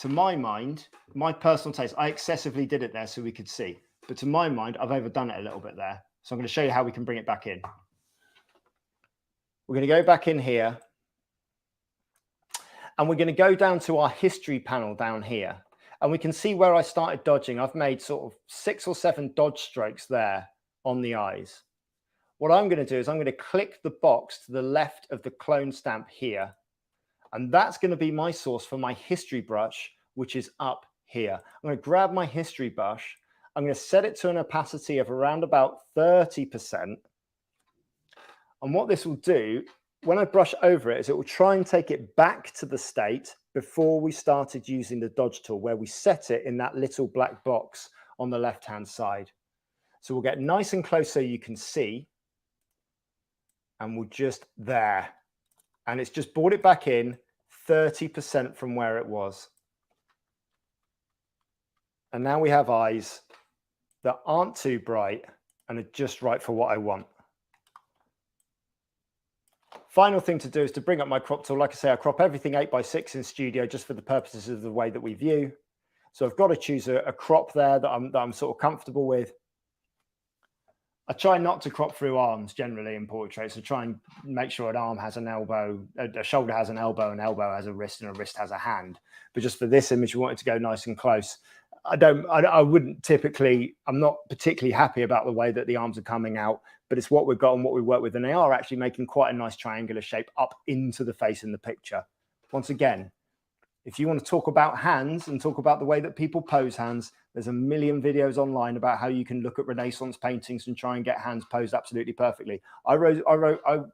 To my mind, my personal taste, I excessively did it there so we could see. But to my mind, I've overdone it a little bit there. So I'm going to show you how we can bring it back in. We're going to go back in here. And we're going to go down to our history panel down here. And we can see where I started dodging. I've made sort of 6 or 7 dodge strokes there on the eyes. What I'm going to do is I'm going to click the box to the left of the clone stamp here. And that's going to be my source for my history brush, which is up here. I'm going to grab my history brush. I'm going to set it to an opacity of around about 30%. And what this will do, when I brush over it, is it will try and take it back to the state before we started using the dodge tool, where we set it in that little black box on the left-hand side. So we'll get nice and close so you can see. And we'll just there. And it's just brought it back in 30% from where it was. And now we have eyes that aren't too bright and are just right for what I want. Final thing to do is to bring up my crop tool. Like I say, I crop everything 8x6 in Studio just for the purposes of the way that we view. So I've got to choose a crop there that I'm sort of comfortable with. I try not to crop through arms generally in portraits. So try and make sure an arm has an elbow, a shoulder has an elbow has a wrist, and a wrist has a hand. But just for this image, we want it to go nice and close. I wouldn't typically, I'm not particularly happy about the way that the arms are coming out, but it's what we've got and what we work with. And they are actually making quite a nice triangular shape up into the face in the picture. Once again, if you want to talk about hands and talk about the way that people pose hands, there's a million videos online about how you can look at Renaissance paintings and try and get hands posed absolutely perfectly. I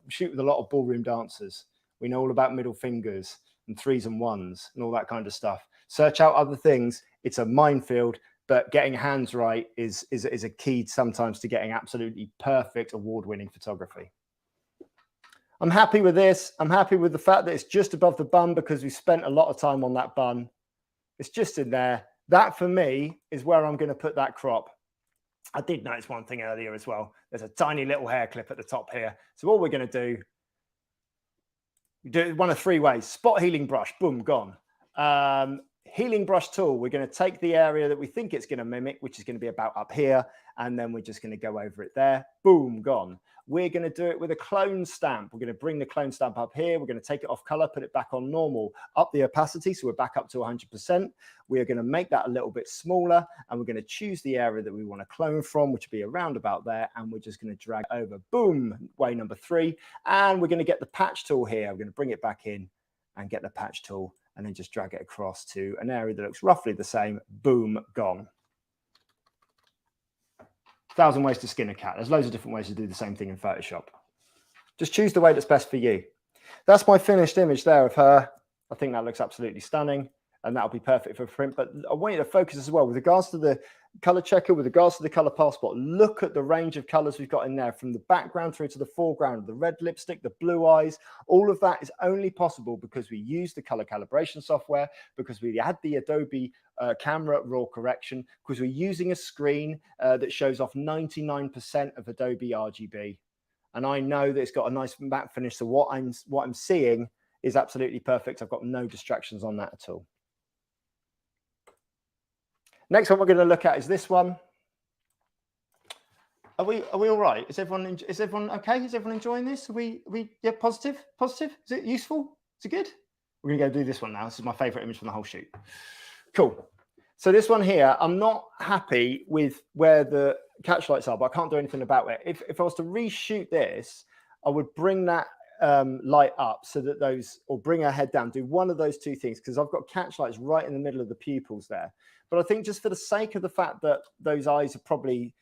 shoot with a lot of ballroom dancers. We know all about middle fingers and 3s and 1s and all that kind of stuff. Search out other things. It's a minefield, but getting hands right is a key sometimes to getting absolutely perfect award-winning photography. I'm happy with this. I'm happy with the fact that it's just above the bun because we spent a lot of time on that bun. It's just in there. That for me is where I'm going to put that crop. I did notice one thing earlier as well. There's a tiny little hair clip at the top here. So all we're going to do it one of 3 ways. Spot healing brush, boom, gone. Healing brush tool, we're going to take the area that we think it's going to mimic, which is going to be about up here, and then we're just going to go over it there. Boom, gone. We're going to do it with a clone stamp. We're going to bring the clone stamp up here. We're going to take it off color, put it back on normal, up the opacity, so we're back up to 100%. We are going to make that a little bit smaller, and we're going to choose the area that we want to clone from, which will be around about there, and we're just going to drag over. Boom, way number 3. And we're going to get the patch tool here. We're going to bring it back in and get the patch tool, and then just drag it across to an area that looks roughly the same. Boom, gone. 1,000 ways to skin a cat. There's loads of different ways to do the same thing in Photoshop. Just choose the way that's best for you. That's my finished image there of her. I think that looks absolutely stunning, and that'll be perfect for print. But I want you to focus as well with regards to the color checker, with regards to the color passport. Look at the range of colors we've got in there, from the background through to the foreground, the red lipstick, the blue eyes. All of that is only possible because we use the color calibration software, because we had the Adobe camera raw correction, because we're using a screen that shows off 99% of Adobe RGB. And I know that it's got a nice matte finish. So what I'm seeing is absolutely perfect. I've got no distractions on that at all. Next one we're going to look at is this one. Are we all right? Is everyone okay? Is everyone enjoying this? Are we yeah, positive? Positive? Is it useful? Is it good? We're going to go do this one now. This is my favorite image from the whole shoot. Cool. So this one here, I'm not happy with where the catch lights are, but I can't do anything about it. If I was to reshoot this, I would bring that light up so that those, or bring her head down, do one of those 2 things, because I've got catch lights right in the middle of the pupils there. But I think just for the sake of the fact that those eyes are probably,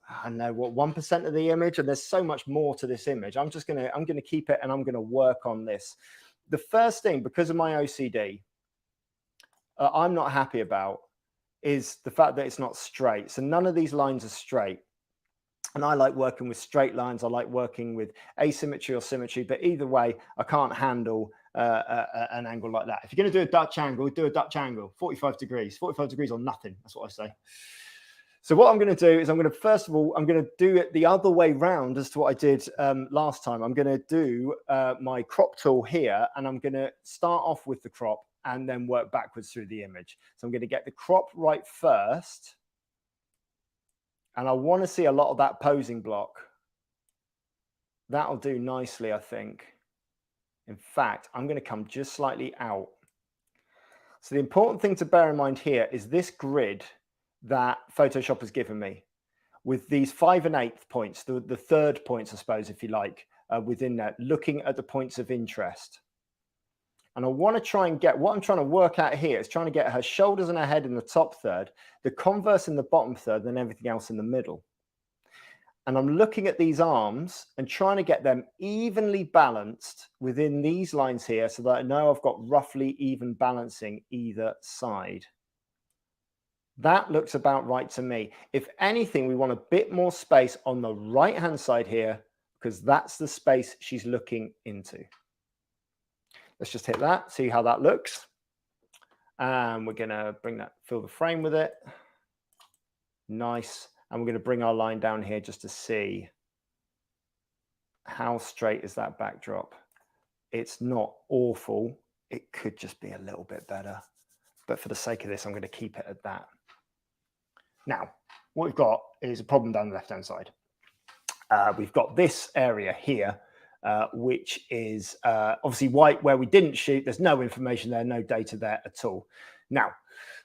I don't know, what, 1% of the image, and there's so much more to this image, I'm going to keep it, and I'm going to work on this. The first thing, because of my OCD, I'm not happy about, is the fact that it's not straight. So none of these lines are straight. And I like working with straight lines. I like working with asymmetry or symmetry, but either way, I can't handle an angle like that. If you're going to do a Dutch angle, do a Dutch angle, 45 degrees, 45 degrees or nothing. That's what I say. So what I'm going to do is I'm going to, first of all, I'm going to do it the other way round as to what I did last time. I'm going to do my crop tool here, and I'm going to start off with the crop and then work backwards through the image. So I'm going to get the crop right first. And I want to see a lot of that posing block. That'll do nicely, I think. In fact, I'm going to come just slightly out. So the important thing to bear in mind here is this grid that Photoshop has given me with these 5 1/8 points, the third points, I suppose, if you like, within that, looking at the points of interest. And I want to try and get, what I'm trying to work out here is trying to get her shoulders and her head in the top third, the converse in the bottom third, and everything else in the middle. And I'm looking at these arms and trying to get them evenly balanced within these lines here so that I know I've got roughly even balancing either side. That looks about right to me. If anything, we want a bit more space on the right-hand side here because that's the space she's looking into. Let's just hit that, see how that looks. And we're going to bring that, fill the frame with it. Nice. And we're going to bring our line down here just to see how straight is that backdrop. It's not awful. It could just be a little bit better. But for the sake of this, I'm going to keep it at that. Now, what we've got is a problem down the left-hand side. We've got this area here, which is obviously white where we didn't shoot. There's no information there, no data there at all. Now,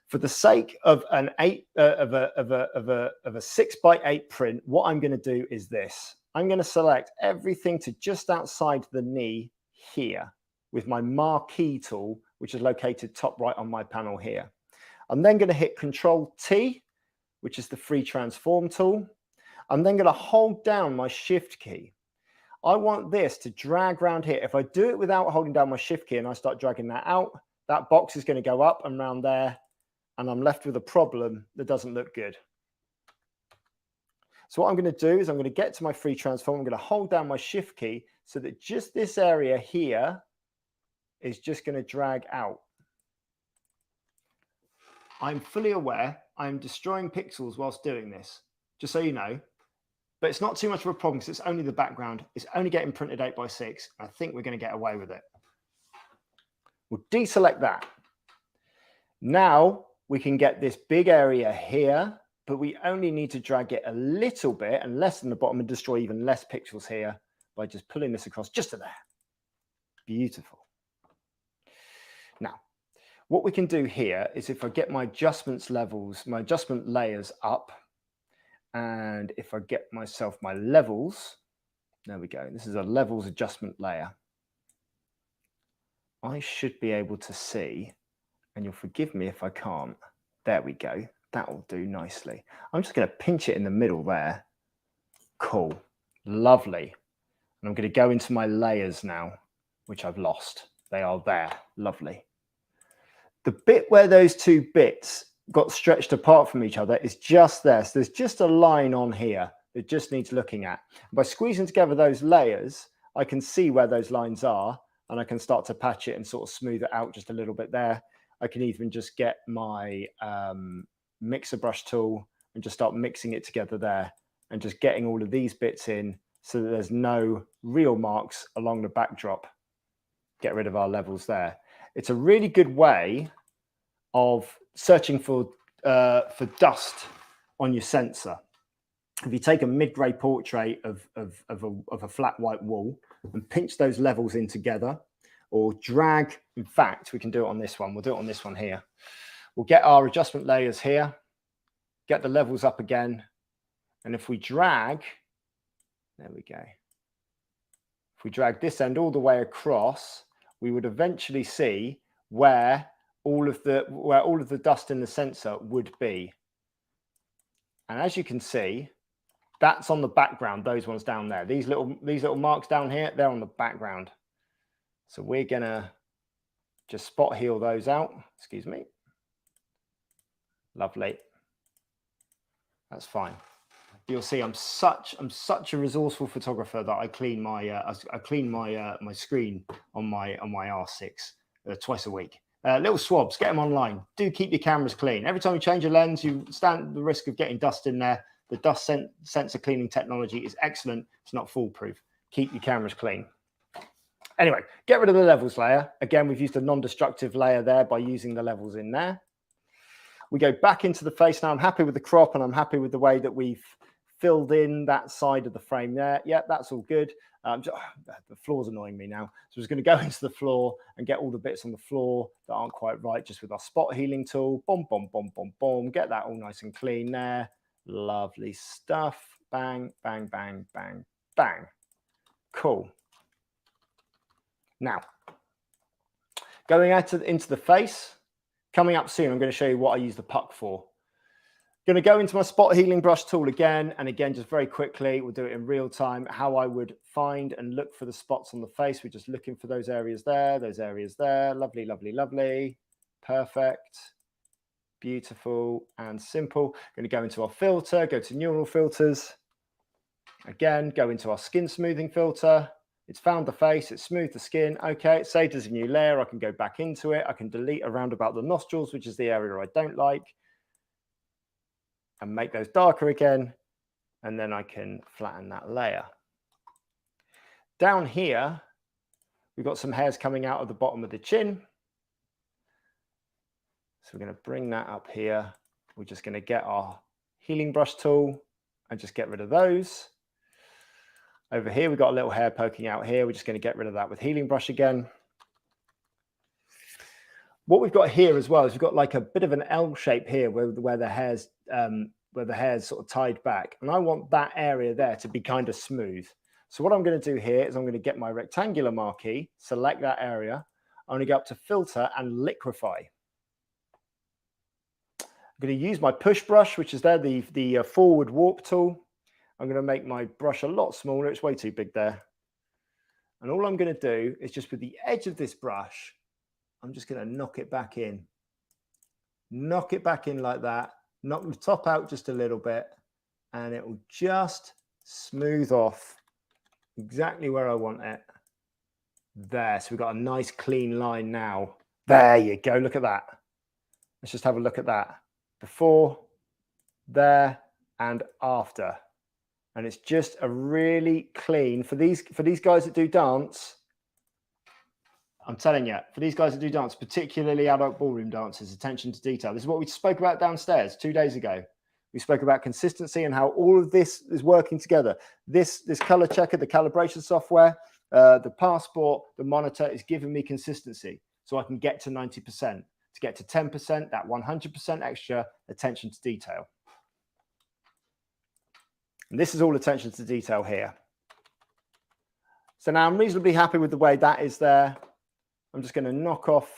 for the sake of an 6x8 print, what I'm going to do is this. I'm going to select everything to just outside the knee here with my marquee tool, which is located top right on my panel here. I'm then going to hit Control T, which is the free transform tool. I'm then going to hold down my shift key. I want this to drag around here. If I do it without holding down my shift key and I start dragging that out, that box is going to go up and around there, and I'm left with a problem that doesn't look good. So what I'm going to do is I'm going to get to my free transform. I'm going to hold down my shift key so that just this area here is just going to drag out. I'm fully aware I'm destroying pixels whilst doing this, just so you know. But it's not too much of a problem because it's only the background. It's only getting printed 8x6. I think we're going to get away with it. We'll deselect that. Now we can get this big area here, but we only need to drag it a little bit and less than the bottom and destroy even less pixels here by just pulling this across just to there. Beautiful. Now, what we can do here is if I get my adjustments levels, my adjustment layers up, and if I get myself my levels, there we go. This is a levels adjustment layer. I should be able to see, and you'll forgive me if I can't. There we go. That will do nicely. I'm just going to pinch it in the middle there. Cool. Lovely. And I'm going to go into my layers now, which I've lost. They are there. Lovely. The bit where those two bits got stretched apart from each other is just there. So there's just a line on here that just needs looking at. By squeezing together those layers, I can see where those lines are, and I can start to patch it and sort of smooth it out just a little bit there. I can even just get my mixer brush tool and just start mixing it together there and just getting all of these bits in so that there's no real marks along the backdrop. Get rid of our levels there. It's a really good way of searching for dust on your sensor. If you take a mid-grey portrait of a flat white wall and pinch those levels in together, or drag, in fact, we can do it on this one. We'll do it on this one here. We'll get our adjustment layers here, get the levels up again. And if we drag, there we go. If we drag this end all the way across, we would eventually see where all of the dust in the sensor would be. And as you can see, that's on the background, those ones down there. These little marks down here, they're on the background. So we're going to just spot heal those out. Excuse me. Lovely. That's fine. You'll see I'm such a resourceful photographer that I clean my my screen on my R6 twice a week. Little swabs, get them online. Do keep your cameras clean. Every time you change a lens, you stand the risk of getting dust in there. The dust sensor cleaning technology is excellent. It's not foolproof. Keep your cameras clean. Anyway, get rid of the levels layer. Again, we've used a non-destructive layer there by using the levels in there. We go back into the face now. I'm happy with the crop and I'm happy with the way that we've filled in that side of the frame there. Yeah, that's all good. The floor's annoying me now. So I'm just going to go into the floor and get all the bits on the floor that aren't quite right, just with our spot healing tool. Boom, boom, boom, boom, boom. Get that all nice and clean there. Lovely stuff. Bang, bang, bang, bang, bang. Cool. Now, going out into the face, coming up soon, I'm going to show you what I use the puck for. Going to go into my spot healing brush tool again, and again, just very quickly, we'll do it in real time, how I would find and look for the spots on the face. We're just looking for those areas there, lovely, lovely, lovely, perfect, beautiful, and simple. Going to go into our filter, go to neural filters, again, go into our skin smoothing filter. It's found the face, it's smoothed the skin. Okay, it's saved as a new layer. I can go back into it. I can delete around about the nostrils, which is the area I don't like, and make those darker again, and then I can flatten that layer. Down here, we've got some hairs coming out of the bottom of the chin. So we're going to bring that up here. We're just going to get our healing brush tool and just get rid of those. Over here, we've got a little hair poking out here. We're just going to get rid of that with healing brush again. What we've got here as well is we've got like a bit of an L shape here where the hair's sort of tied back, and I want that area there to be kind of smooth. So what I'm going to do here is I'm going to get my rectangular marquee, select that area. I'm going to go up to filter and liquefy. I'm going to use my push brush, which is there, the forward warp tool. I'm going to make my brush a lot smaller. It's way too big there. And all I'm going to do is just with the edge of this brush, I'm just going to knock it back in. Knock it back in like that. Knock the top out just a little bit, and it will just smooth off exactly where I want it. There, so we've got a nice clean line now. There you go, look at that. Let's just have a look at that. Before, there, and after. And it's just a really clean, for these guys that do dance, I'm telling you, for these guys that do dance, particularly adult ballroom dancers, attention to detail. This is what we spoke about downstairs 2 days ago. We spoke about consistency and how all of this is working together. This color checker, the calibration software, the passport, the monitor is giving me consistency. So I can get to 90%. To get to 10%, that 100% extra attention to detail. And this is all attention to detail here. So now I'm reasonably happy with the way that is there. I'm just going to knock off,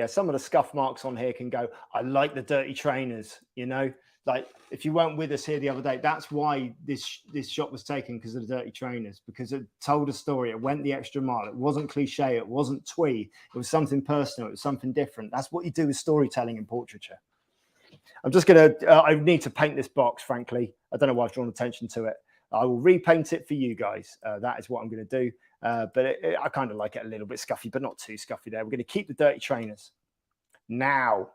some of the scuff marks on here can go. I like the dirty trainers, you know, like if you weren't with us here the other day, that's why this shot was taken, because of the dirty trainers, because it told a story. It went the extra mile. It wasn't cliche. It wasn't twee. It was something personal. It was something different. That's what you do with storytelling in portraiture. I'm just going to, I need to paint this box, frankly. I don't know why I've drawn attention to it. I will repaint it for you guys. That is what I'm going to do. But I kind of like it a little bit scuffy, but not too scuffy there. We're going to keep the dirty trainers. Now,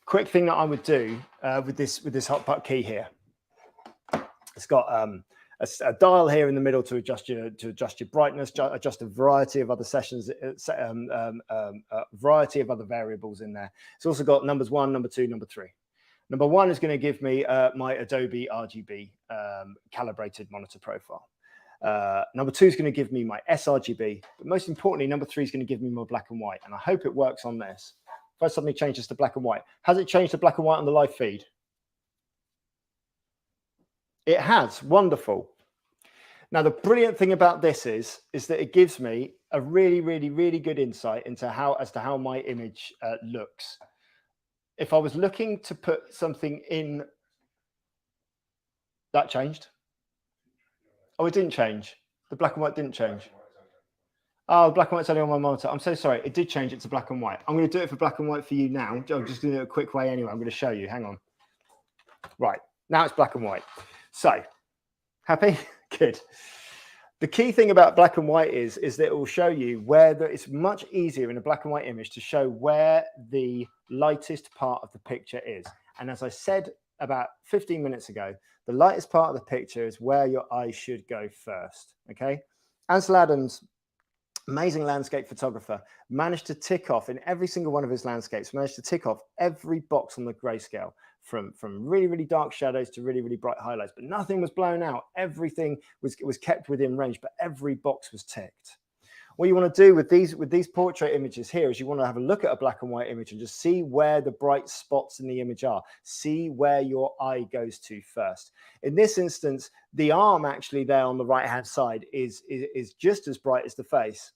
quick thing that I would do with this hot puck key here. It's got a dial here in the middle to adjust your brightness, adjust a variety of other sessions, variety of other variables in there. It's also got numbers 1, number 2, number 3. Number 1 is going to give me my Adobe RGB calibrated monitor profile. Number 2 is going to give me my sRGB, but most importantly, number 3 is going to give me my black and white, and I hope it works on this. If I suddenly change this to black and white, has it changed to black and white on the live feed? It has. Wonderful. Now, the brilliant thing about this is that it gives me a really, really, really good insight into how my image looks. If I was looking to put something in, that changed. Oh, it didn't change. The black and white didn't change. Oh, black and white's only on my monitor. I'm so sorry. It did change it to black and white. I'm going to do it for black and white for you now. I'm just going to do it a quick way anyway. I'm going to show you. Hang on. Right. Now it's black and white. So, happy? Good. The key thing about black and white is that it will show you where it's much easier in a black and white image to show where the lightest part of the picture is. And as I said about 15 minutes ago, the lightest part of the picture is where your eye should go first. Okay. Ansel Adams, amazing landscape photographer, managed to tick off in every single one of his landscapes, managed to tick off every box on the grayscale from really, really dark shadows to really, really bright highlights, but nothing was blown out. Everything was kept within range, but every box was ticked. What you want to do with these portrait images here is you want to have a look at a black and white image and just see where the bright spots in the image are. See where your eye goes to first. In this instance, the arm actually there on the right-hand side is just as bright as the face,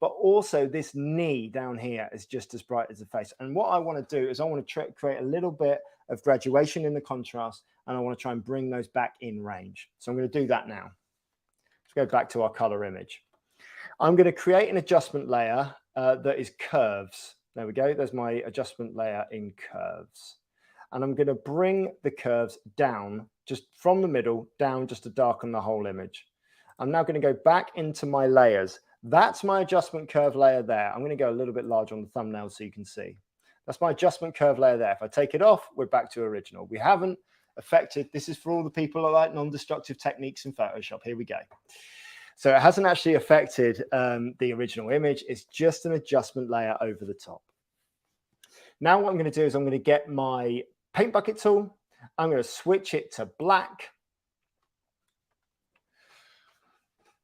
but also this knee down here is just as bright as the face. And what I want to do is I want to create a little bit of graduation in the contrast, and I want to try and bring those back in range. So I'm going to do that now. Let's go back to our color image. I'm going to create an adjustment layer that is curves. There we go. There's my adjustment layer in curves. And I'm going to bring the curves down, just from the middle, down just to darken the whole image. I'm now going to go back into my layers. That's my adjustment curve layer there. I'm going to go a little bit larger on the thumbnail so you can see. That's my adjustment curve layer there. If I take it off, we're back to original. We haven't affected. This is for all the people that like non-destructive techniques in Photoshop. Here we go. So it hasn't actually affected the original image. It's just an adjustment layer over the top. Now what I'm going to do is I'm going to get my paint bucket tool. I'm going to switch it to black.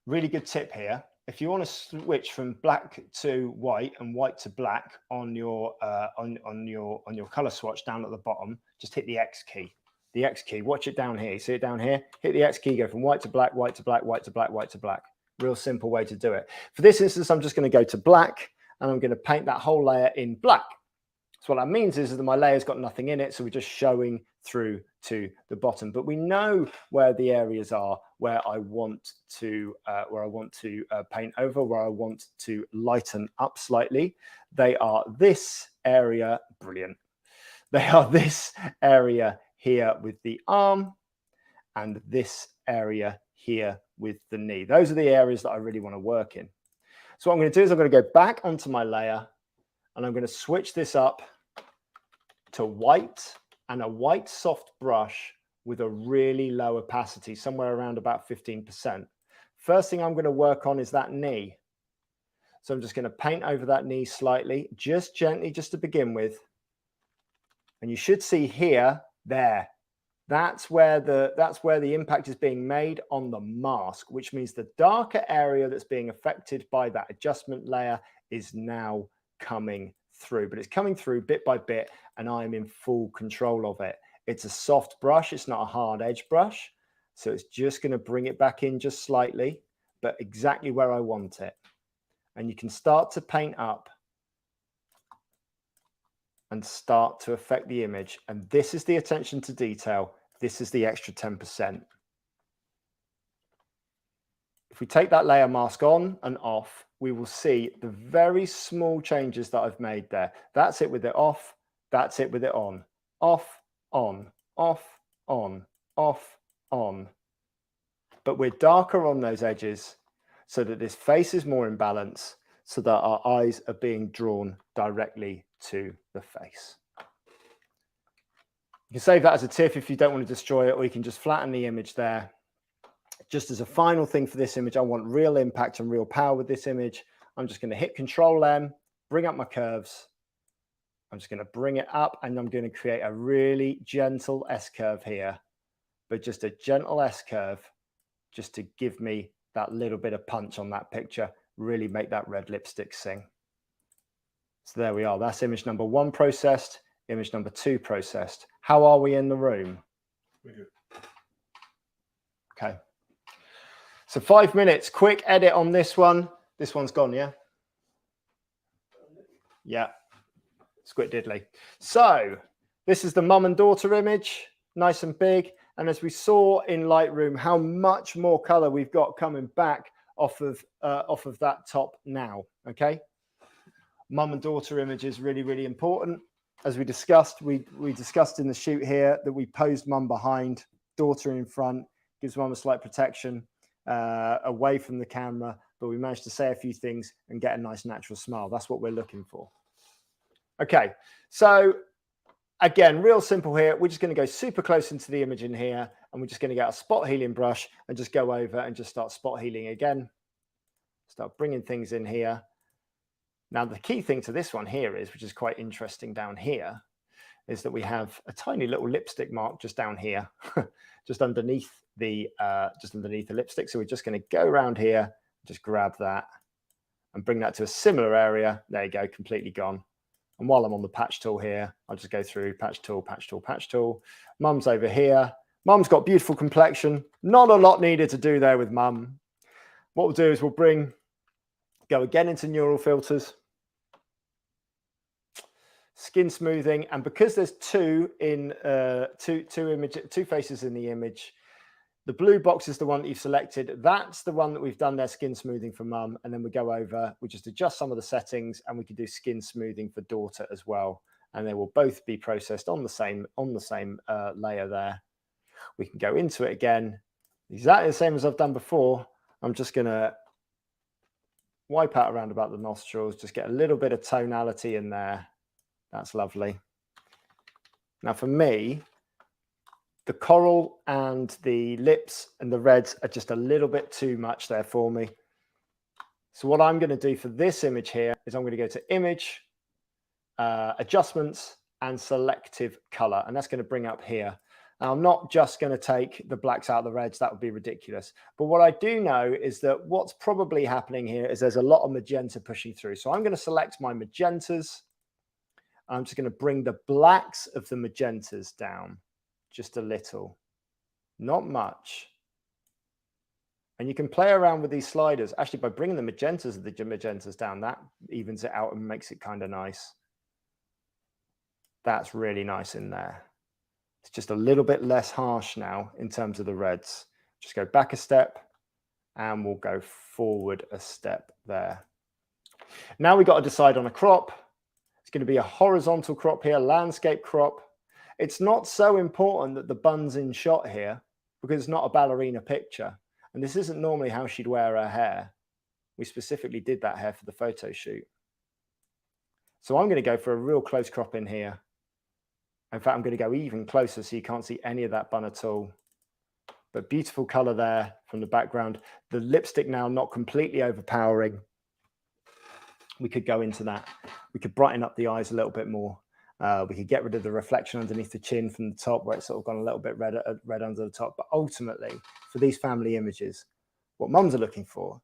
Really good tip here. If you want to switch from black to white and white to black on your color swatch down at the bottom, just hit the X key. The X key. Watch it down here. You see it down here? Hit the X key. Go from white to black, white to black, white to black, white to black. Real simple way to do it. For this instance, I'm just going to go to black and I'm going to paint that whole layer in black. So what that means is that my layer's got nothing in it, so we're just showing through to the bottom. But we know where the areas are where I want to paint over, where I want to lighten up slightly. They are this area, brilliant. They are this area here with the arm and this area here with the knee. Those are the areas that I really want to work in. So what I'm going to do is I'm going to go back onto my layer and I'm going to switch this up to white and a white soft brush with a really low opacity, somewhere around about 15%. First thing I'm going to work on is that knee. So I'm just going to paint over that knee slightly, just gently, just to begin with. And you should see here, there. That's where the impact is being made on the mask, which means the darker area that's being affected by that adjustment layer is now coming through. But it's coming through bit by bit, and I'm in full control of it. It's a soft brush. It's not a hard edge brush. So it's just going to bring it back in just slightly, but exactly where I want it. And you can start to paint up and start to affect the image. And this is the attention to detail. This is the extra 10%. If we take that layer mask on and off, we will see the very small changes that I've made there. That's it with it off. That's it with it on. Off, on, off, on, off, on. But we're darker on those edges so that this face is more in balance, so that our eyes are being drawn directly to the face. You can save that as a tip if you don't want to destroy it, or you can just flatten the image there. Just as a final thing for this image, I want real impact and real power with this image. I'm just going to hit Control M, bring up my curves. I'm just going to bring it up, and I'm going to create a really gentle S-curve here, but just a gentle S-curve just to give me that little bit of punch on that picture, really make that red lipstick sing. So there we are. That's image number 1 processed, image number 2 processed. How are we in the room? We're good. Okay. So 5 minutes, quick edit on this one. This one's gone, yeah? Yeah. Squid diddly. So this is the mum and daughter image, nice and big. And as we saw in Lightroom, how much more color we've got coming back off of that top now. Okay. Mum and daughter image is really, really important. As we discussed, we discussed in the shoot here that we posed mum behind, daughter in front, gives mum a slight protection away from the camera, but we managed to say a few things and get a nice natural smile. That's what we're looking for. Okay, so again, real simple here. We're just going to go super close into the image in here, and we're just going to get a spot healing brush and just go over and just start spot healing again. Start bringing things in here. Now, the key thing to this one here is, which is quite interesting down here, is that we have a tiny little lipstick mark just down here, just underneath the lipstick. So we're just going to go around here, just grab that and bring that to a similar area. There you go, completely gone. And while I'm on the patch tool here, I'll just go through patch tool, patch tool, patch tool. Mum's over here. Mum's got beautiful complexion. Not a lot needed to do there with mum. What we'll do is we'll go again into neural filters, skin smoothing, and because there's two faces in the image, the blue box is the one that you've selected. That's the one that we've done their skin smoothing for mum, and then we go over, we just adjust some of the settings, and we can do skin smoothing for daughter as well, and they will both be processed on the same layer there. We can go into it again, exactly the same as I've done before. I'm just going to wipe out around about the nostrils, just get a little bit of tonality in there. That's lovely. Now for me, the coral and the lips and the reds are just a little bit too much there for me. So what I'm going to do for this image here is I'm going to go to Image, Adjustments, and Selective Color. And that's going to bring up here. Now, I'm not just going to take the blacks out of the reds. That would be ridiculous. But what I do know is that what's probably happening here is there's a lot of magenta pushing through. So I'm going to select my magentas. I'm just going to bring the blacks of the magentas down just a little, not much. And you can play around with these sliders. Actually, by bringing the magentas down, that evens it out and makes it kind of nice. That's really nice in there. It's just a little bit less harsh now in terms of the reds. Just go back a step and we'll go forward a step there. Now we've got to decide on a crop. It's going to be a horizontal crop here, landscape crop. It's not so important that the bun's in shot here because it's not a ballerina picture. And this isn't normally how she'd wear her hair. We specifically did that hair for the photo shoot. So I'm going to go for a real close crop in here. In fact, I'm going to go even closer so you can't see any of that bun at all. But beautiful color there from the background. The lipstick now not completely overpowering. We could go into that. We could brighten up the eyes a little bit more. We could get rid of the reflection underneath the chin from the top where it's sort of gone a little bit red under the top. But ultimately, for these family images, what mums are looking for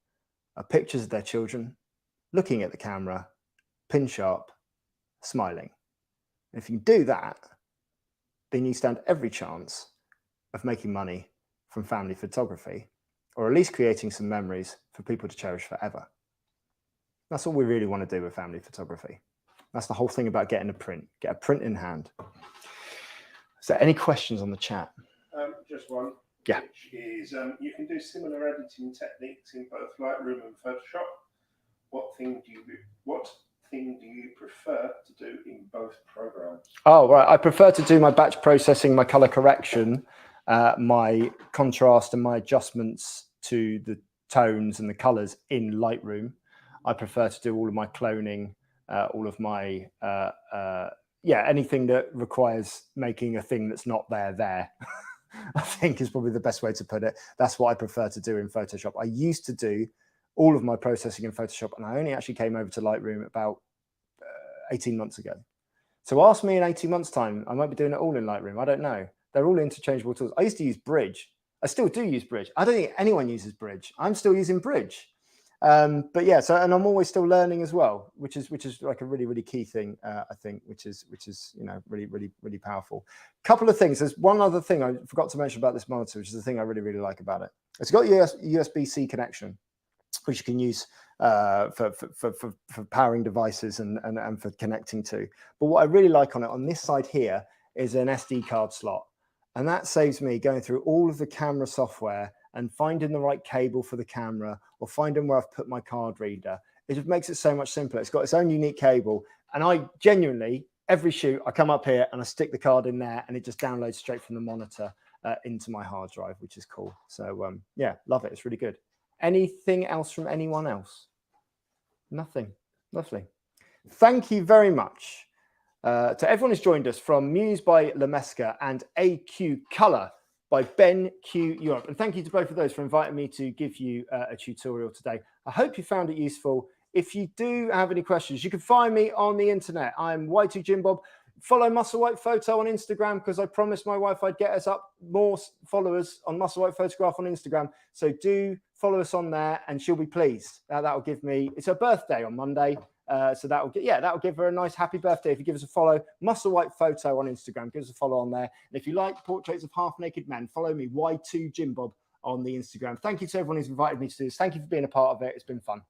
are pictures of their children looking at the camera, pin sharp, smiling. And if you do that, then you stand every chance of making money from family photography, or at least creating some memories for people to cherish forever. That's all we really want to do with family photography. That's the whole thing about getting a print. Get a print in hand. Is there any questions on the chat? Just one. Yeah. Which is you can do similar editing techniques in both Lightroom and Photoshop. What thing do you prefer to do in both programs? Oh, right. I prefer to do my batch processing, my color correction, my contrast and my adjustments to the tones and the colors in Lightroom. I prefer to do all of my cloning, all of my, anything that requires making a thing that's not there, I think is probably the best way to put it. That's what I prefer to do in Photoshop. I used to do all of my processing in Photoshop, and I only actually came over to Lightroom about 18 months ago. So ask me in 18 months' time, I might be doing it all in Lightroom. I don't know. They're all interchangeable tools. I used to use Bridge. I still do use Bridge. I don't think anyone uses Bridge. I'm still using Bridge. But yeah, so, and I'm always still learning as well, which is like a really, really key thing, I think, which is, you know, really, really, really powerful. Couple of things. There's one other thing I forgot to mention about this monitor, which is the thing I really, really like about it. It's got USB-C connection, which you can use for powering devices and for connecting to. But what I really like on it, on this side here, is an SD card slot. And that saves me going through all of the camera software and finding the right cable for the camera or finding where I've put my card reader. It just makes it so much simpler. It's got its own unique cable. And I genuinely, every shoot, I come up here and I stick the card in there and it just downloads straight from the monitor into my hard drive, which is cool. So yeah, love it. It's really good. Anything else from anyone else? Nothing. Lovely. Thank you very much to everyone who's joined us from Muse by Lemesca and AQ Color by Ben Q Europe. And thank you to both of those for inviting me to give you a tutorial today. I hope you found it useful. If you do have any questions, you can find me on the internet. I'm Y2JimBob. Follow Musselwhite Photo on Instagram because I promised my wife I'd get us up more followers on Musselwhite Photograph on Instagram. So do follow us on there and she'll be pleased. That'll give me, it's her birthday on Monday. So that'll give her a nice happy birthday if you give us a follow. Musselwhite Photo on Instagram, give us a follow on there. And if you like portraits of half-naked men, follow me, Y2JimBob on the Instagram. Thank you to everyone who's invited me to do this. Thank you for being a part of it. It's been fun.